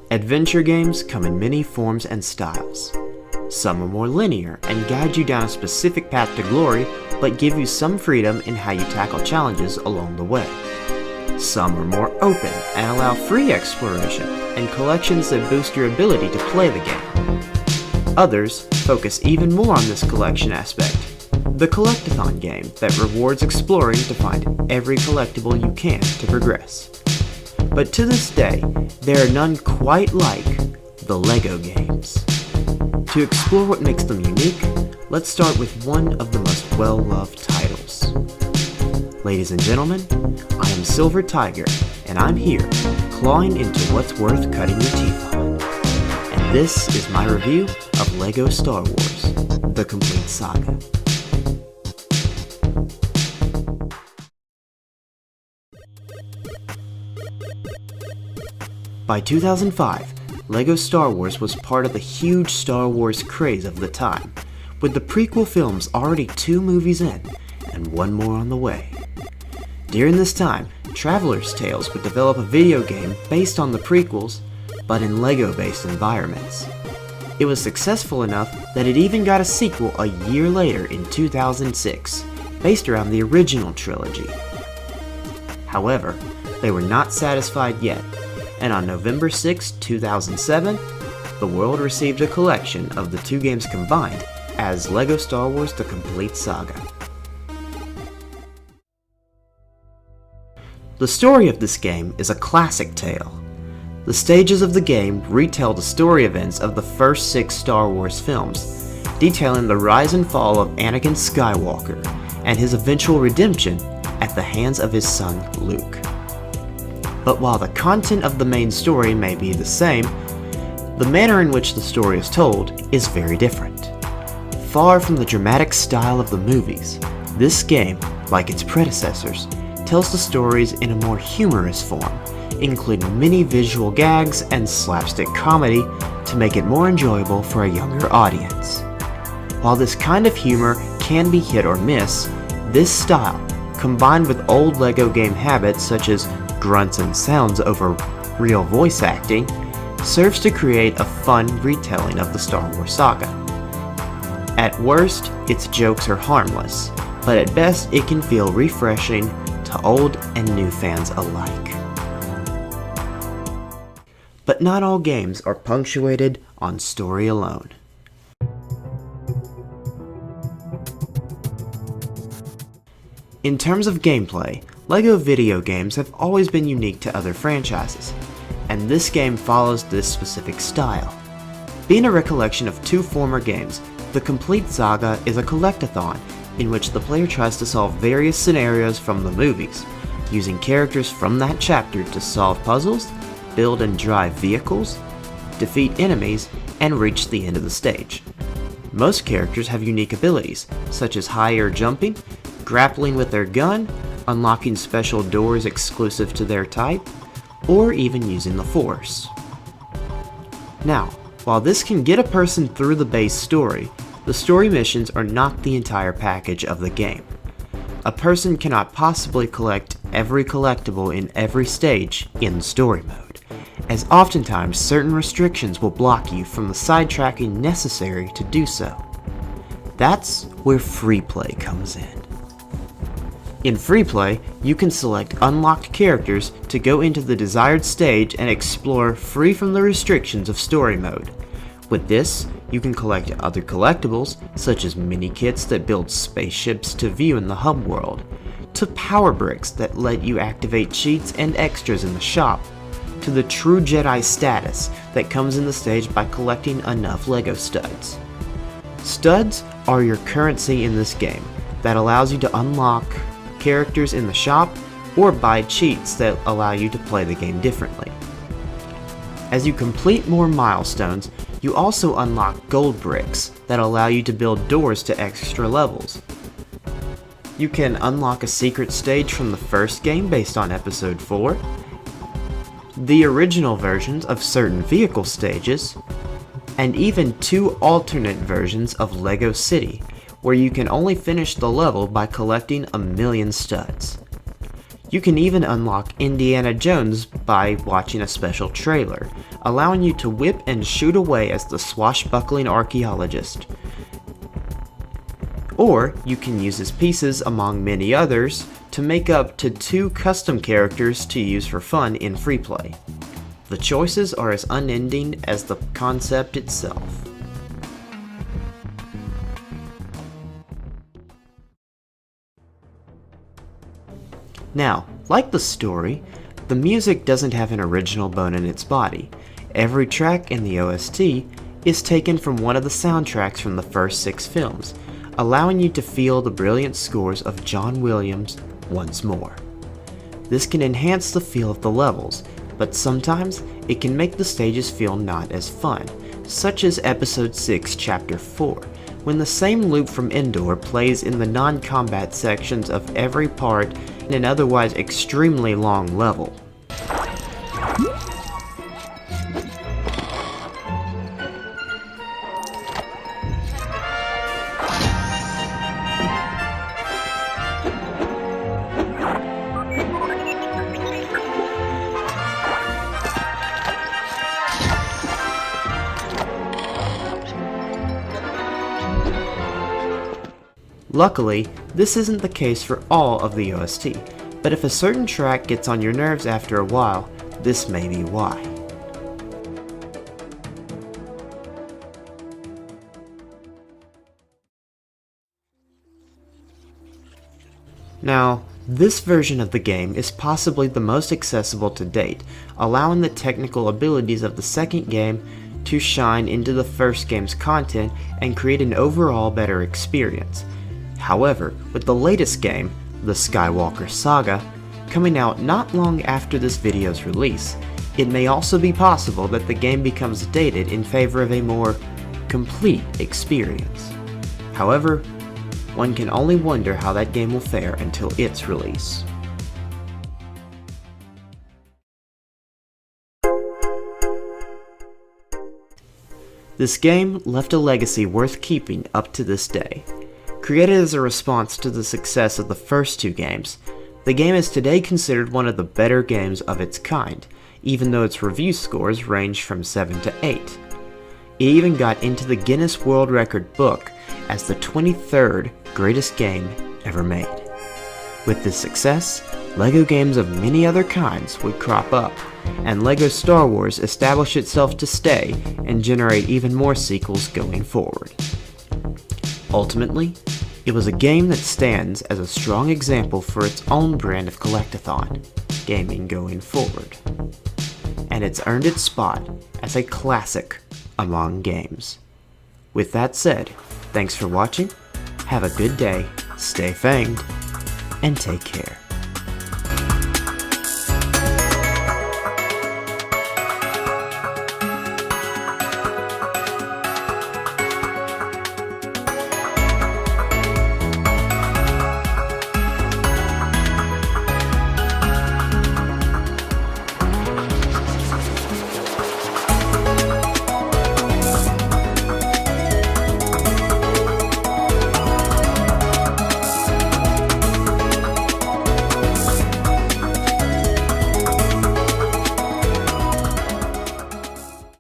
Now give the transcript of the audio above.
Adventure games come in many forms and styles. Some are more linear and guide you down a specific path to glory, but give you some freedom in how you tackle challenges along the way. Some are more open and allow free exploration and collections that boost your ability to play the game. Others focus even more on this collection aspect, the collectathon game that rewards exploring to find every collectible you can to progress. But to this day, there are none quite like the LEGO games. To explore what makes them unique, let's start with one of the most well-loved titles. Ladies and gentlemen, I am SilverTiger, and I'm here, clawing into what's worth cutting your teeth on. And this is my review of LEGO Star Wars, The Complete Saga. By 2005, LEGO Star Wars was part of the huge Star Wars craze of the time, with the prequel films already 2 movies in, and 1 more on the way. During this time, Traveler's Tales would develop a video game based on the prequels, but in LEGO-based environments. It was successful enough that it even got a sequel a year later in 2006, based around the original trilogy. However, they were not satisfied yet, and on November 6, 2007, the world received a collection of the 2 games combined as LEGO Star Wars The Complete Saga. The story of this game is a classic tale. The stages of the game retell the story events of the first 6 Star Wars films, detailing the rise and fall of Anakin Skywalker and his eventual redemption at the hands of his son Luke. But while the content of the main story may be the same, the manner in which the story is told is very different. Far from the dramatic style of the movies, this game, like its predecessors, tells the stories in a more humorous form, including many visual gags and slapstick comedy to make it more enjoyable for a younger audience. While this kind of humor can be hit or miss, this style, combined with old LEGO game habits such as grunts and sounds over real voice acting, serves to create a fun retelling of the Star Wars saga. At worst, its jokes are harmless, but at best it can feel refreshing to old and new fans alike. But not all games are punctuated on story alone. In terms of gameplay, LEGO video games have always been unique to other franchises, and this game follows this specific style. Being a recollection of 2 former games, The Complete Saga is a collectathon in which the player tries to solve various scenarios from the movies, using characters from that chapter to solve puzzles, build and drive vehicles, defeat enemies, and reach the end of the stage. Most characters have unique abilities, such as high air jumping, grappling with their gun, unlocking special doors exclusive to their type, or even using the Force. Now, while this can get a person through the base story, the story missions are not the entire package of the game. A person cannot possibly collect every collectible in every stage in story mode, as oftentimes certain restrictions will block you from the sidetracking necessary to do so. That's where free play comes in. In free play, you can select unlocked characters to go into the desired stage and explore free from the restrictions of story mode. With this, you can collect other collectibles, such as mini-kits that build spaceships to view in the hub world, to power bricks that let you activate cheats and extras in the shop, to the true Jedi status that comes in the stage by collecting enough LEGO studs. Studs are your currency in this game that allows you to unlock characters in the shop or buy cheats that allow you to play the game differently. As you complete more milestones, you also unlock gold bricks that allow you to build doors to extra levels. You can unlock a secret stage from the first game based on Episode 4, the original versions of certain vehicle stages, and even 2 alternate versions of LEGO City, where you can only finish the level by collecting 1,000,000 studs. You can even unlock Indiana Jones by watching a special trailer, allowing you to whip and shoot away as the swashbuckling archaeologist. Or you can use his pieces among many others to make up to 2 custom characters to use for fun in free play. The choices are as unending as the concept itself. Now, like the story, the music doesn't have an original bone in its body. Every track in the OST is taken from one of the soundtracks from the first 6 films, allowing you to feel the brilliant scores of John Williams once more. This can enhance the feel of the levels, but sometimes it can make the stages feel not as fun, such as Episode 6, Chapter 4, when the same loop from Endor plays in the non-combat sections of every part in an otherwise extremely long level. Luckily, this isn't the case for all of the OST, but if a certain track gets on your nerves after a while, this may be why. Now, this version of the game is possibly the most accessible to date, allowing the technical abilities of the second game to shine into the first game's content and create an overall better experience. However, with the latest game, the Skywalker Saga, coming out not long after this video's release, it may also be possible that the game becomes dated in favor of a more complete experience. However, one can only wonder how that game will fare until its release. This game left a legacy worth keeping up to this day. Created as a response to the success of the first 2 games, the game is today considered one of the better games of its kind, even though its review scores range from 7 to 8. It even got into the Guinness World Record book as the 23rd greatest game ever made. With this success, LEGO games of many other kinds would crop up, and LEGO Star Wars establish itself to stay and generate even more sequels going forward. Ultimately, it was a game that stands as a strong example for its own brand of collectathon gaming going forward, and it's earned its spot as a classic among games. With that said, thanks for watching, have a good day, stay fanged, and take care.